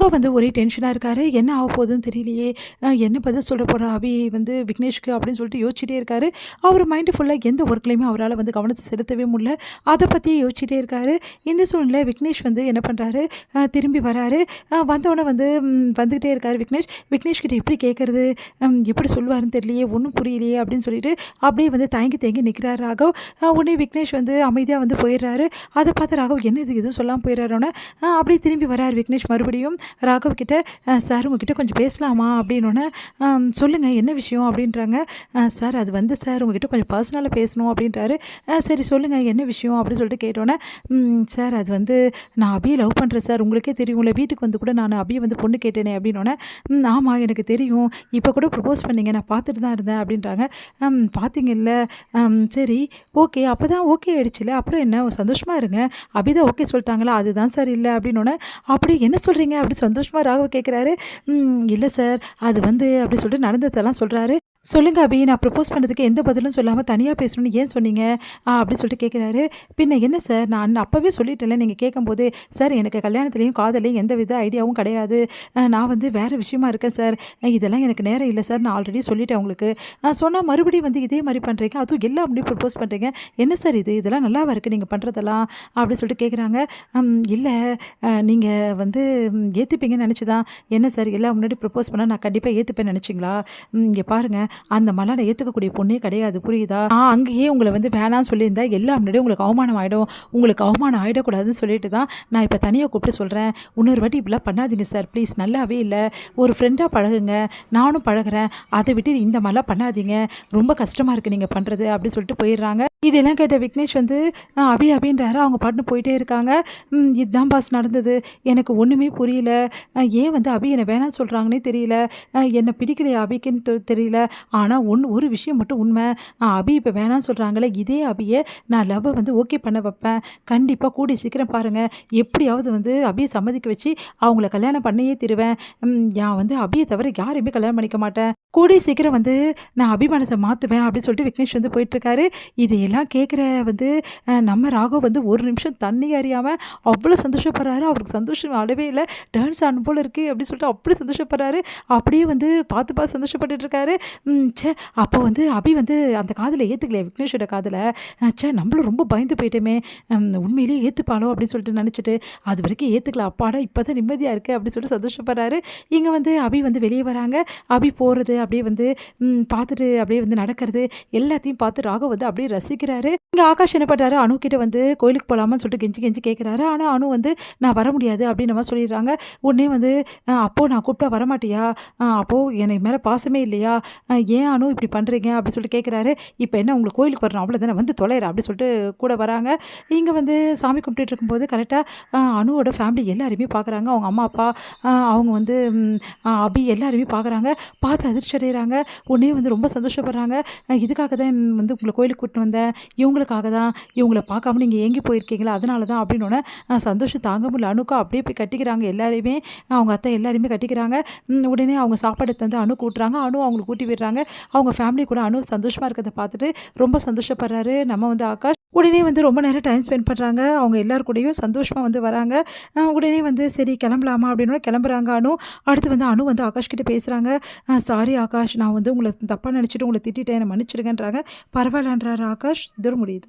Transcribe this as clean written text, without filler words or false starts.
ராகவ் வந்து ஒரே டென்ஷனாக இருக்காரு. என்ன ஆக போகுதுன்னு தெரியலையே, என்ன பதில் சொல்ல போகிறா அபி வந்து விக்னேஷ்க்கு அப்படின்னு சொல்லிட்டு யோசிச்சுட்டே இருக்காரு. அவர் மைண்டு ஃபுல்லாக எந்த ஒர்க்லையுமே அவரால் வந்து கவனத்தை செலுத்தவே முடியல. அதை பற்றியே யோசிச்சுட்டே இருக்காரு. இந்த சூழ்நிலை விக்னேஷ் வந்து என்ன பண்ணுறாரு, திரும்பி வராரு. வந்தோடனே வந்து வந்துக்கிட்டே இருக்காரு விக்னேஷ். விக்னேஷ் கிட்ட எப்படி கேட்குறது, எப்படி சொல்லுவாருன்னு தெரியலையே, ஒன்றும் புரியலையே அப்படின்னு சொல்லிட்டு அப்படியே வந்து தயங்கி தயங்கி நிற்கிறார் ராகவ். உடனே விக்னேஷ் வந்து அமைதியாக வந்து போயிடுறாரு. அதை பார்த்து ராகவ் என்ன இது எதுவும் சொல்லாமல் போயிடுறாருன்னு அப்படியே திரும்பி வரார் விக்னேஷ். மறுபடியும் ராகவ் கிட்ட, சார் உங்ககிட்ட கொஞ்சம் பேசலாமா அப்படின்னோடனே, சொல்லுங்கள் என்ன விஷயம் அப்படின்றாங்க. சார் அது வந்து சார் உங்ககிட்ட கொஞ்சம் பர்சனலாக பேசணும் அப்படின்றாரு. சரி சொல்லுங்கள் என்ன விஷயம் அப்படின்னு சொல்லிட்டு கேட்டோன்னே, சார் அது வந்து நான் அபியை லவ் பண்ணுறேன் சார், உங்களுக்கே தெரியும்ல, வீட்டுக்கு வந்து கூட நான் அபியை வந்து பொண்ணு கேட்டேனே அப்படின்னோடனே, ஆமாம் எனக்கு தெரியும், இப்போ கூட ப்ரப்போஸ் பண்ணீங்க, நான் பார்த்துட்டு தான் இருந்தேன் அப்படின்றாங்க. பார்த்தீங்கல்ல, சரி ஓகே, அப்போ தான் ஓகே ஆகிடுச்சுல, அப்புறம் என்ன சந்தோஷமாக இருங்க, அபி தான் ஓகே சொல்லிட்டாங்களா, அதுதான் சார் இல்லை அப்படின்னோடனே, அப்படி என்ன சொல்கிறீங்க அப்படி சந்தோஷமாக ராகவ் கேட்குறாரு. இல்லை சார் அது வந்து அப்படி சொல்லிட்டு நடந்ததெல்லாம் சொல்கிறாரு. சொல்லுங்க அபி, நான் ப்ரப்போஸ் பண்ணதுக்கு எந்த பதிலும் சொல்லாமல் தனியாக பேசணும்னு ஏன் சொன்னீங்க அப்படின்னு சொல்லிட்டு கேட்குறாரு. பின்ன என்ன சார், நான் அப்போவே சொல்லிட்டேன்ல நீங்கள் கேட்கும்போது, சார் எனக்கு கல்யாணத்துலேயும் காதலையும் எந்த வித ஐடியாவும் கிடையாது, நான் வந்து வேறு விஷயமா இருக்கேன் சார், இதெல்லாம் எனக்கு நேரம் இல்லை சார், நான் ஆல்ரெடி சொல்லிட்டேன் உங்களுக்கு, சொன்னால் மறுபடியும் வந்து இதே மாதிரி பண்ணுறீங்க, அதுவும் எல்லா முடியும் ப்ரப்போஸ் பண்ணுறீங்க, என்ன சார் இதெல்லாம் நல்லாவா இருக்குது நீங்கள் பண்ணுறதெல்லாம் அப்படின்னு சொல்லிட்டு கேட்குறாங்க. இல்லை நீங்கள் வந்து ஏற்றுப்பீங்கன்னு நினச்சி தான், என்ன சார் எல்லா முன்னாடி ப்ரப்போஸ் பண்ணால் நான் கண்டிப்பாக ஏற்றுப்பேன்னு நினச்சிங்களா, இங்கே பாருங்கள் அந்த மாதிரிலாம் நான் ஏற்றுக்கக்கூடிய பொண்ணே கிடையாது, புரியுதா, அங்கேயே உங்களை வந்து வேணான்னு சொல்லியிருந்தா எல்லா முன்னாடியும் உங்களுக்கு அவமானம் ஆகிடும், உங்களுக்கு அவமானம் ஆகிடக்கூடாதுன்னு சொல்லிட்டு தான் நான் இப்போ தனியாக கூப்பிட்டு சொல்கிறேன், இன்னொரு வாட்டி இப்படிலாம் பண்ணாதீங்க சார் ப்ளீஸ், நல்லாவே இல்லை, ஒரு ஃப்ரெண்டாக பழகுங்க, நானும் பழகிறேன், அதை விட்டு இந்த மாதிரிலாம் பண்ணாதீங்க, ரொம்ப கஷ்டமாக இருக்குது நீங்கள் பண்ணுறது அப்படின்னு சொல்லிட்டு போயிடுறாங்க. இதெல்லாம் கேட்ட விக்னேஷ் வந்து அபி அப்படின்றாரு. அவங்க பாட்டுன்னு போயிட்டே இருக்காங்க. இதுதான் பாஸ் நடந்தது, எனக்கு ஒன்றுமே புரியல, ஏன் வந்து அபி என்னை வேணாம்னு சொல்கிறாங்கன்னே தெரியல, என்னை பிடிக்கலையா அபிக்குன்னு தெரியல, ஆனால் ஒரு விஷயம் மட்டும் உண்மை, அபி இப்போ வேணாம்னு சொல்கிறாங்களே, இதே அபியை நான் லவ்வை வந்து ஓகே பண்ண வைப்பேன், கண்டிப்பாக கூடி சீக்கிரம் பாருங்கள், எப்படியாவது வந்து அபியை சம்மதிக்க வச்சு அவங்கள கல்யாணம் பண்ணியே தருவேன், நான் வந்து அபியை தவிர யாரையுமே கல்யாணம் பண்ணிக்க மாட்டேன், கூடி சீக்கிரம் வந்து நான் அபி மனசை மாற்றுவேன் அப்படின்னு சொல்லிட்டு விக்னேஷ் வந்து போயிட்டுருக்காரு. இதையெல்லாம் கேட்குற வந்து நம்ம ராகவ் வந்து ஒரு நிமிஷம் தண்ணி அறியாமல் அவ்வளோ சந்தோஷப்படுறாரு. அவருக்கு சந்தோஷம் அளவே இல்லை, டான்ஸ் ஆடணும் போல் இருக்குது அப்படின்னு சொல்லிட்டு அப்படி சந்தோஷப்படுறாரு. அப்படியே வந்து பார்த்து சந்தோஷப்பட்டுட்டு இருக்காரு. அப்போ வந்து அபி வந்து அந்த காதலை ஏற்றுக்கலையே, விக்னேஷோட காதலை, நம்மளும் ரொம்ப பயந்து போயிட்டோமே, உண்மையிலேயே ஏற்றுப்பாளோ அப்படின்னு சொல்லிட்டு நினச்சிட்டு அது வரைக்கும் ஏற்றுக்கல, அப்பாடா இப்போ தான் நிம்மதியாக இருக்குது அப்படின்னு சொல்லிட்டு சந்தோஷப்படுறாரு. இங்கே வந்து அபி வந்து வெளியே வராங்க. அபி போகிறது அப்படியே வந்து பார்த்துட்டு அப்படியே வந்து நடக்கிறது எல்லாத்தையும் பார்த்து ராகவ் வந்து அப்படியே ரசிக்கிறாரு. இங்கே ஆகாஷ் என்ன பண்ணுறாரு, அனு கிட்ட வந்து கோயிலுக்கு போகலாமான்னு சொல்லிட்டு கெஞ்சி கெஞ்சி கேட்குறாரு. ஆனால் அனு வந்து நான் வர முடியாது அப்படின்னு மாதிரி சொல்லிடுறாங்க. உடனே வந்து அப்போது நான் கூப்பிட்டா வரமாட்டியா, அப்போது எனக்கு மேலே பாசமே இல்லையா, ஏன் அனு இப்படி பண்ணுறீங்க அப்படின்னு சொல்லிட்டு கேட்குறாரு. இப்போ என்ன உங்களுக்கு கோயிலுக்கு வரணும் அவ்வளோதானே, வந்து தொலைகிறேன் அப்படின்னு சொல்லிட்டு கூட வராங்க. இங்கே வந்து சாமி கும்பிட்டுட்டு இருக்கும்போது கரெக்டாக அனுவோட ஃபேமிலி எல்லாருமே பார்க்குறாங்க. அவங்க அம்மா அப்பா, அவங்க வந்து அபி எல்லாருமே பார்க்குறாங்க. பார்த்து அதிர்ச்சி அடைகிறாங்க. உடனே வந்து ரொம்ப சந்தோஷப்படுறாங்க. இதுக்காக தான் வந்து உங்களை கோயிலுக்கு கூட்டிட்டு வந்தேன், இவங்களுக்காக தான், இவங்கள பார்க்காம நீங்கள் ஏங்கி போயிருக்கீங்களா அதனால தான் அப்படின்னோடனே சந்தோஷம் தாங்க முடியல. அனுக்கா அப்படியே போய் கட்டிக்கிறாங்க எல்லாரையுமே, அவங்க அத்தை எல்லாருமே கட்டிக்கிறாங்க. உடனே அவங்க சாப்பாடு தந்து அனு கூட்டுறாங்க. அனு அவங்களுக்கு கூட்டி விடுறாங்க. அவங்க ஃபேமிலி கூட அனு சந்தோஷமாக இருக்கிறத பார்த்துட்டு ரொம்ப சந்தோஷப்படுறாரு நம்ம வந்து ஆகாஷ். உடனே வந்து ரொம்ப நேரம் டைம் ஸ்பெண்ட் பண்ணுறாங்க. அவங்க எல்லாரு கூடயும் சந்தோஷமாக வந்து வராங்க. உடனே வந்து சரி கிளம்பலாமா அப்படின்னு கிளம்புறாங்க அனு. அடுத்து வந்து அனு வந்து ஆகாஷ் கிட்ட பேசுகிறாங்க. சாரி ஆகாஷ், நான் வந்து உங்களை தப்பாக நினச்சிட்டு உங்களை திட்டிட்டேன், என்னை மன்னிச்சிடுங்கன்றாங்க. பரவாயில்லன்றாரு ஆகாஷ். இதோட முடியுது.